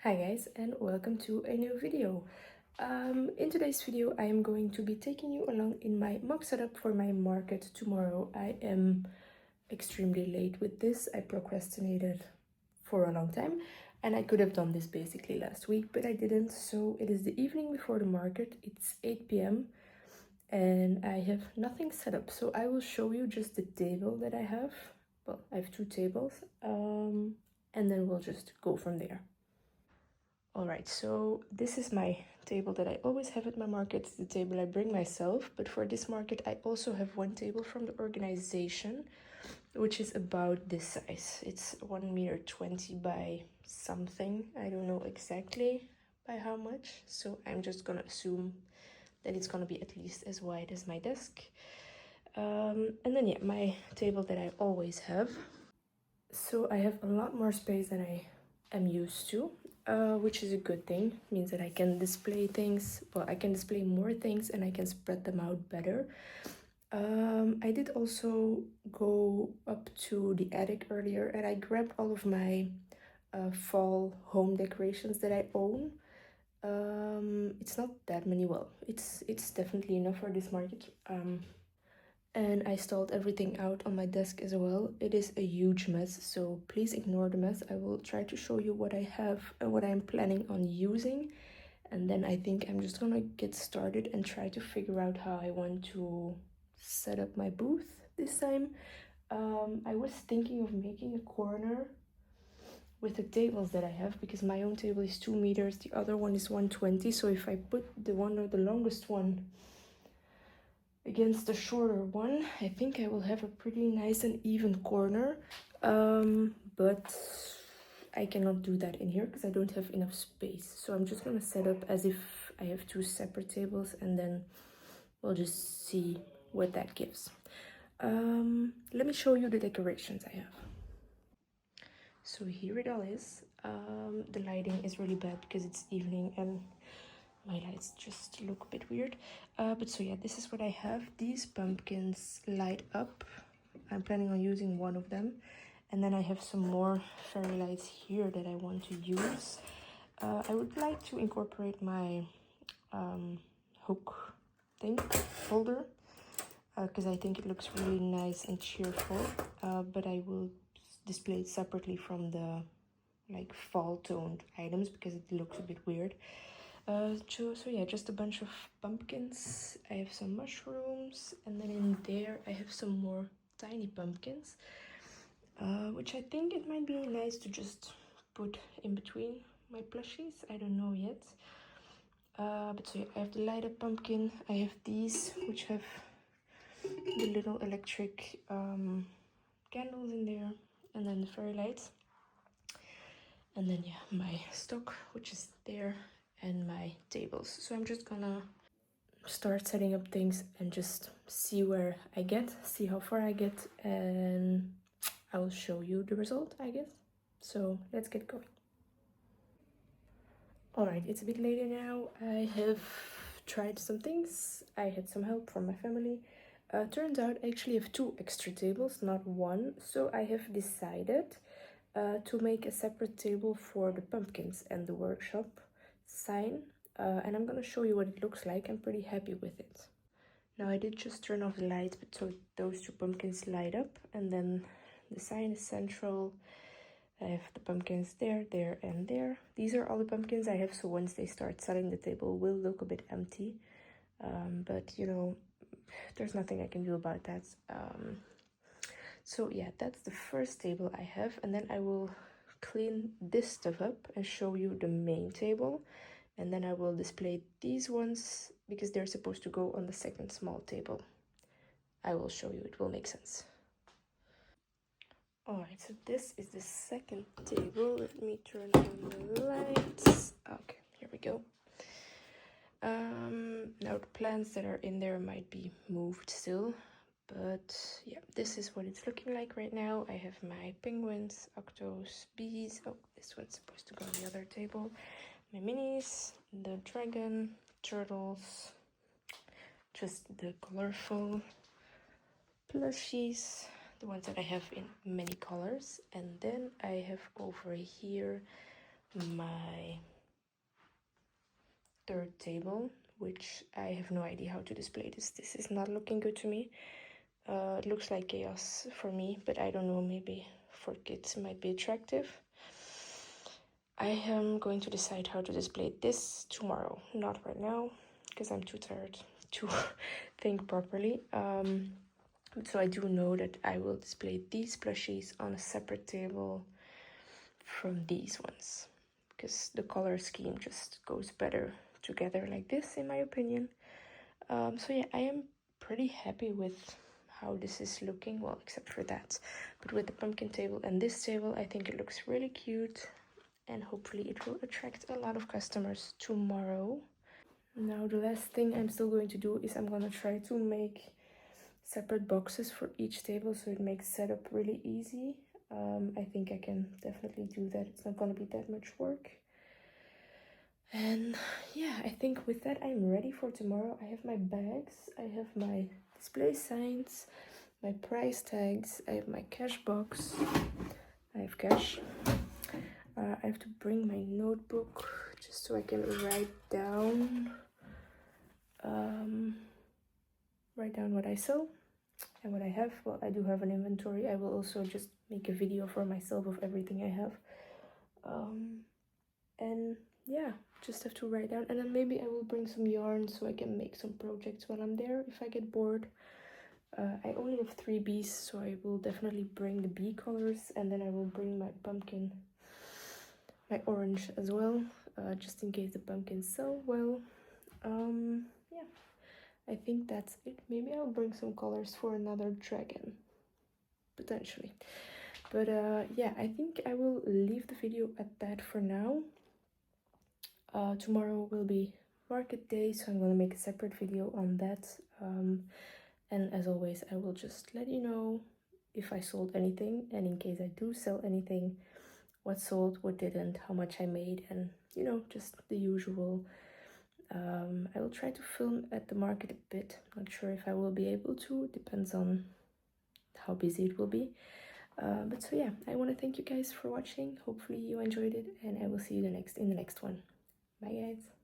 Hi guys, and welcome to a new video. In today's video I am going to be taking you along in my mug setup for my market tomorrow. I am extremely late with this. I procrastinated for a long time and I could have done this basically last week, but I didn't. So it is the evening before the market. It's 8 p.m. and I have nothing set up. So I will show you just the table that I have. Well, I have two tables, and then we'll just go from there. Alright, so this is my table that I always have at my market. It's the table I bring myself, but for this market I also have one table from the organization, which is about this size. It's 1.20 meters by something. I don't know exactly by how much, so I'm just gonna assume that it's gonna be at least as wide as my desk. And then yeah, my table that I always have. So I have a lot more space than I am used to, which is a good thing. It means that I can display things, well, I can display more things and I can spread them out better. I did also go up to the attic earlier and I grabbed all of my fall home decorations that I own. It's not that many, well, it's definitely enough for this market. And I stalled everything out on my desk as well. It is a huge mess, so please ignore the mess. I will try to show you what I have and what I'm planning on using, and then I think I'm just gonna get started and try to figure out how I want to set up my booth this time. I was thinking of making a corner with the tables that I have, because my own table is 2 meters, the other one is 120, so if I put the one or the longest one against the shorter one, I think I will have a pretty nice and even corner, but I cannot do that in here because I don't have enough space. So I'm just gonna set up as if I have two separate tables and then we'll just see what that gives. Let me show you the decorations I have. So here it all is. The lighting is really bad because it's evening and my lights just look a bit weird, but so yeah, this is what I have. These pumpkins light up. I'm planning on using one of them, and then I have some more fairy lights here that I want to use. I would like to incorporate my hook thing holder because I think it looks really nice and cheerful, but I will display it separately from the like fall toned items because it looks a bit weird. So yeah, just a bunch of pumpkins. I have some mushrooms, and then in there I have some more tiny pumpkins, which I think it might be nice to just put in between my plushies. I don't know yet. But so yeah, I have the light up pumpkin. I have these, which have the little electric candles in there, and then the fairy lights. And then yeah, my stock, which is there, and my tables. So I'm just gonna start setting up things and just see where I get, see how far I get, and I will show you the result, I guess. So let's get going. Alright, it's a bit later now. I have tried some things. I had some help from my family. Turns out I actually have two extra tables, not one. So I have decided to make a separate table for the pumpkins and the workshop sign. And I'm gonna show you what it looks like. I'm pretty happy with it. Now I did just turn off the lights, but so those two pumpkins light up, and then the sign is central. I have the pumpkins there, there, and there. These are all the pumpkins I have, so once they start selling, the table will look a bit empty. But you know, there's nothing I can do about that. So yeah, that's the first table I have, and then I will clean this stuff up and show you the main table, and then I will display these ones because they're supposed to go on the second small table. I will show you, it will make sense. Alright, so this is the second table. Let me turn on the lights. Okay, here we go. Now the plants that are in there might be moved still, but yeah, this is what it's looking like right now. I have my penguins, octos, bees. Oh, this one's supposed to go on the other table. My minis, the dragon, turtles, just the colorful plushies, the ones that I have in many colors. And then I have over here my third table, which I have no idea how to display this. This is not looking good to me. It looks like chaos for me, but I don't know, maybe for kids it might be attractive. I am going to decide how to display this tomorrow, not right now, because I'm too tired to think properly. So I do know that I will display these plushies on a separate table from these ones, because the color scheme just goes better together like this, in my opinion. So yeah, I am pretty happy with how this is looking, well, except for that. But with the pumpkin table and this table, I think it looks really cute, and hopefully it will attract a lot of customers tomorrow. Now the last thing I'm still going to do is I'm gonna try to make separate boxes for each table so it makes setup really easy. I think I can definitely do that. It's not gonna be that much work. And yeah, I think with that I'm ready for tomorrow. I have my bags, I have my display signs, my price tags, I have my cash box, I have cash. I have to bring my notebook just so I can write down what I sell and what I have. Well, I do have an inventory. I will also just make a video for myself of everything I have. And yeah, just have to write down, and then maybe I will bring some yarn so I can make some projects while I'm there if I get bored. I only have 3 bees, so I will definitely bring the bee colors, and then I will bring my pumpkin, my orange as well, just in case the pumpkins sell well. Yeah, I think that's it. Maybe I'll bring some colors for another dragon, potentially. But yeah, I think I will leave the video at that for now. Tomorrow will be market day, so I'm gonna make a separate video on that. And as always, I will just let you know if I sold anything, and in case I do sell anything, what sold, what didn't, how much I made, and you know, just the usual. I will try to film at the market a bit. Not sure if I will be able to, depends on how busy it will be. But so yeah, I want to thank you guys for watching. Hopefully you enjoyed it, and I will see you in the next one. Bye guys.